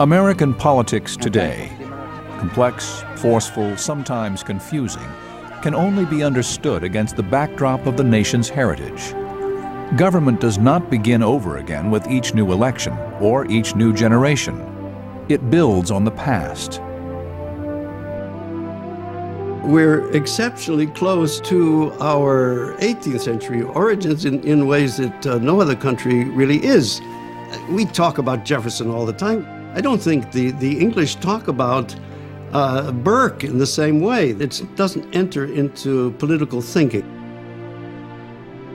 American politics today, complex, forceful, sometimes confusing, can only be understood against the backdrop of the nation's heritage. Government does not begin over again with each new election or each new generation. It builds on the past. We're exceptionally close to our 18th century origins in ways that no other country really is. We talk about Jefferson all the time. I don't think the English talk about Burke in the same way. It doesn't enter into political thinking.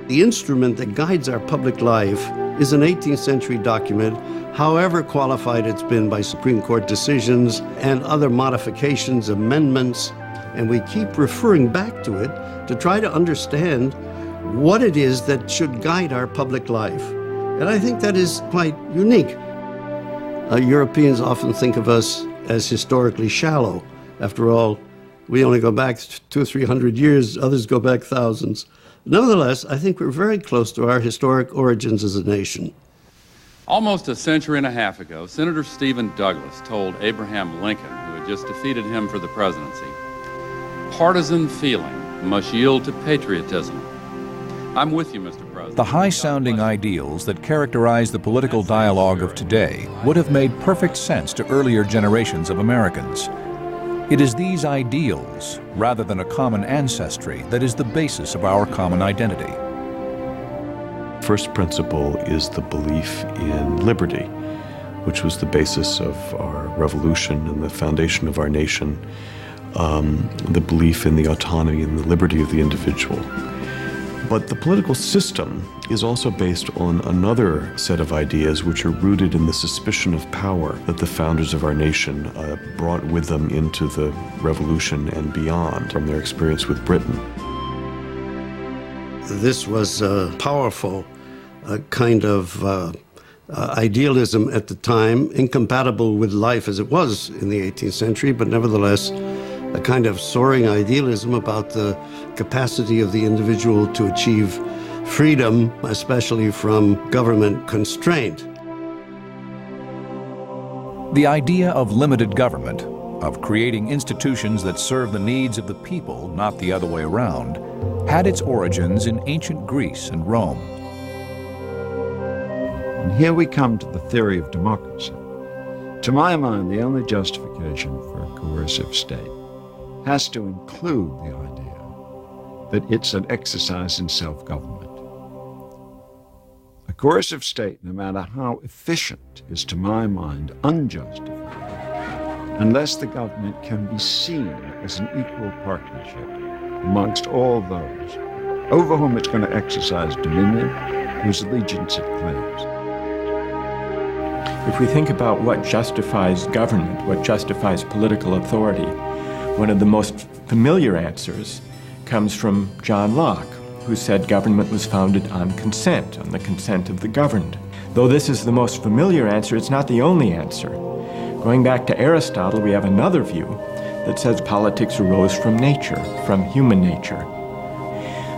The instrument that guides our public life is an 18th century document, however qualified it's been by Supreme Court decisions and other modifications, amendments, and we keep referring back to it to try to understand what it is that should guide our public life. And I think that is quite unique. Europeans often think of us as historically shallow. After all, we only go back 200 or 300 years, others go back thousands. Nevertheless, I think we're very close to our historic origins as a nation. Almost a century and a half ago, Senator Stephen Douglas told Abraham Lincoln, who had just defeated him for the presidency, "Partisan feeling must yield to patriotism." I'm with you, Mr. President. The high-sounding ideals that characterize the political dialogue of today would have made perfect sense to earlier generations of Americans. It is these ideals, rather than a common ancestry, that is the basis of our common identity. First principle is the belief in liberty, which was the basis of our revolution and the foundation of our nation, the belief in the autonomy and the liberty of the individual. But the political system is also based on another set of ideas which are rooted in the suspicion of power that the founders of our nation brought with them into the revolution and beyond from their experience with Britain. This was a powerful kind of idealism at the time, incompatible with life as it was in the 18th century, but nevertheless a kind of soaring idealism about the capacity of the individual to achieve freedom, especially from government constraint. The idea of limited government, of creating institutions that serve the needs of the people, not the other way around, had its origins in ancient Greece and Rome. And here we come to the theory of democracy. To my mind, the only justification for a coercive state has to include the idea that it's an exercise in self-government. A coercive state, no matter how efficient, is to my mind unjustified unless the government can be seen as an equal partnership amongst all those over whom it's going to exercise dominion, whose allegiance it claims. If we think about what justifies government, what justifies political authority, one of the most familiar answers comes from John Locke, who said government was founded on consent, on the consent of the governed. Though this is the most familiar answer, it's not the only answer. Going back to Aristotle, we have another view that says politics arose from nature, from human nature.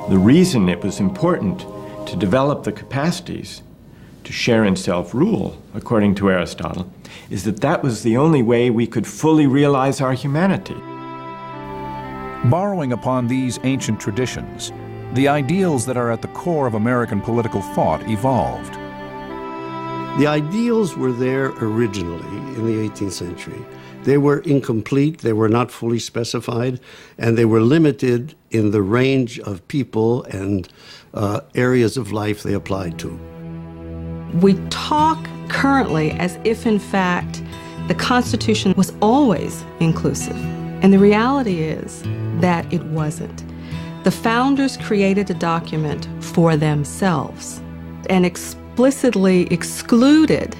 The reason it was important to develop the capacities to share in self-rule, according to Aristotle, is that that was the only way we could fully realize our humanity. Borrowing upon these ancient traditions, the ideals that are at the core of American political thought evolved. The ideals were there originally in the 18th century. They were incomplete, they were not fully specified, and they were limited in the range of people and areas of life they applied to. We talk currently as if, in fact, the Constitution was always inclusive. And the reality is that it wasn't. The founders created a document for themselves and explicitly excluded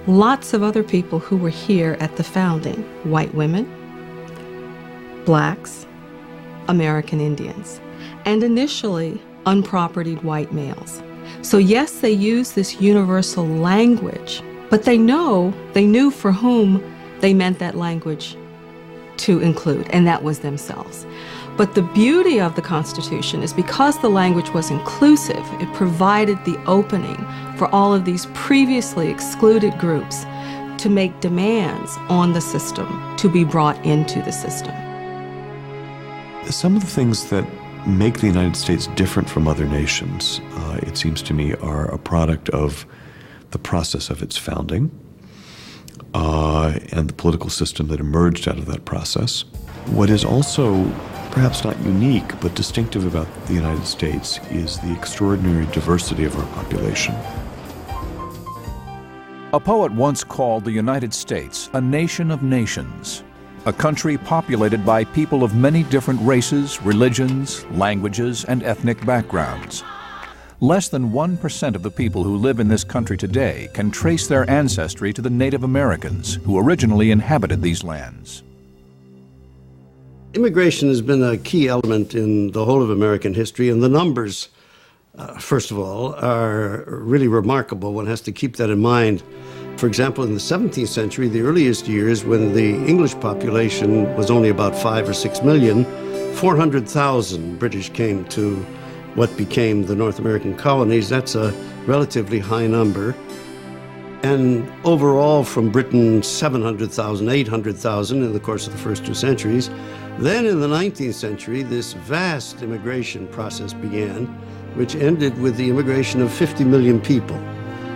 lots of other people who were here at the founding: white women, blacks, American Indians, and initially unpropertied white males. So yes, they use this universal language, but they knew for whom they meant that language to include, and that was themselves. But the beauty of the Constitution is because the language was inclusive, it provided the opening for all of these previously excluded groups to make demands on the system to be brought into the system. Some of the things that make the United States different from other nations, it seems to me, are a product of the process of its founding and the political system that emerged out of that process. What is also perhaps not unique but distinctive about the United States is the extraordinary diversity of our population. A poet once called the United States a nation of nations, a country populated by people of many different races, religions, languages, and ethnic backgrounds. Less than 1% of the people who live in this country today can trace their ancestry to the Native Americans who originally inhabited these lands. Immigration has been a key element in the whole of American history, and the numbers, first of all, are really remarkable. One has to keep that in mind. For example, in the 17th century, the earliest years, when the English population was only about 5 or 6 million, 400,000 British came to what became the North American colonies. That's a relatively high number. And overall, from Britain, 700,000, 800,000 in the course of the first 2 centuries. Then in the 19th century, this vast immigration process began, which ended with the immigration of 50 million people,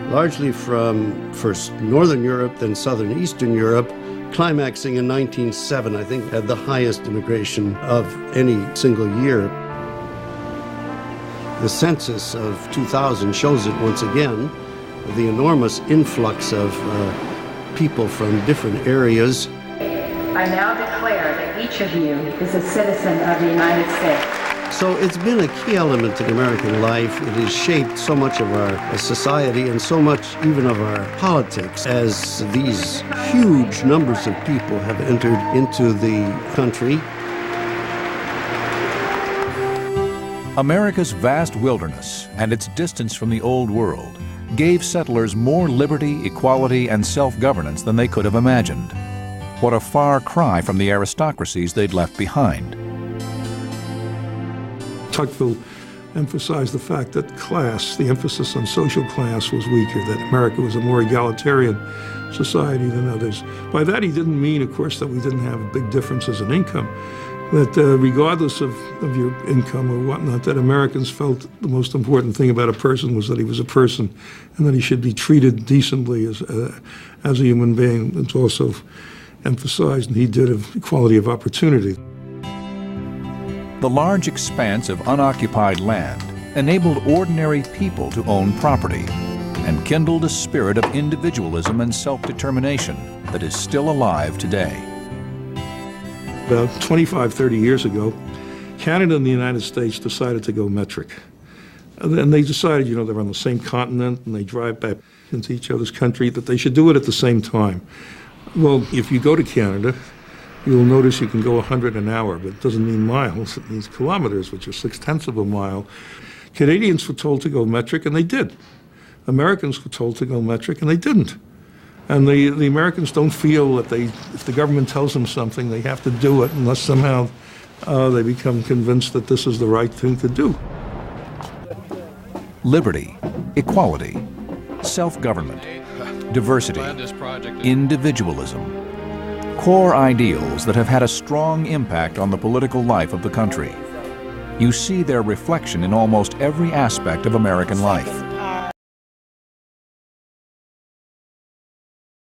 largely from first Northern Europe, then Southern Eastern Europe, climaxing in 1907, I think, had the highest immigration of any single year. The census of 2000 shows it once again, the enormous influx of people from different areas. I now declare that each of you is a citizen of the United States. So it's been a key element in American life. It has shaped so much of our society and so much even of our politics as these huge numbers of people have entered into the country. America's vast wilderness and its distance from the Old World gave settlers more liberty, equality, and self-governance than they could have imagined. What a far cry from the aristocracies they'd left behind. Tocqueville emphasized the fact that class, the emphasis on social class, was weaker, that America was a more egalitarian society than others. By that he didn't mean, of course, that we didn't have big differences in income, that regardless of your income or whatnot, that Americans felt the most important thing about a person was that he was a person and that he should be treated decently as a human being. It's also emphasized, and he did, of equality of opportunity. The large expanse of unoccupied land enabled ordinary people to own property and kindled a spirit of individualism and self-determination that is still alive today. About 25, 30 years ago, Canada and the United States decided to go metric. And they decided, they're on the same continent and they drive back into each other's country, that they should do it at the same time. Well, if you go to Canada, you'll notice you can go 100 an hour, but it doesn't mean miles, it means kilometers, which are 0.6 of a mile. Canadians were told to go metric, and they did. Americans were told to go metric, and they didn't. And the Americans don't feel that if the government tells them something, they have to do it unless somehow they become convinced that this is the right thing to do. Liberty, equality, self-government, diversity, individualism. Core ideals that have had a strong impact on the political life of the country. You see their reflection in almost every aspect of American life.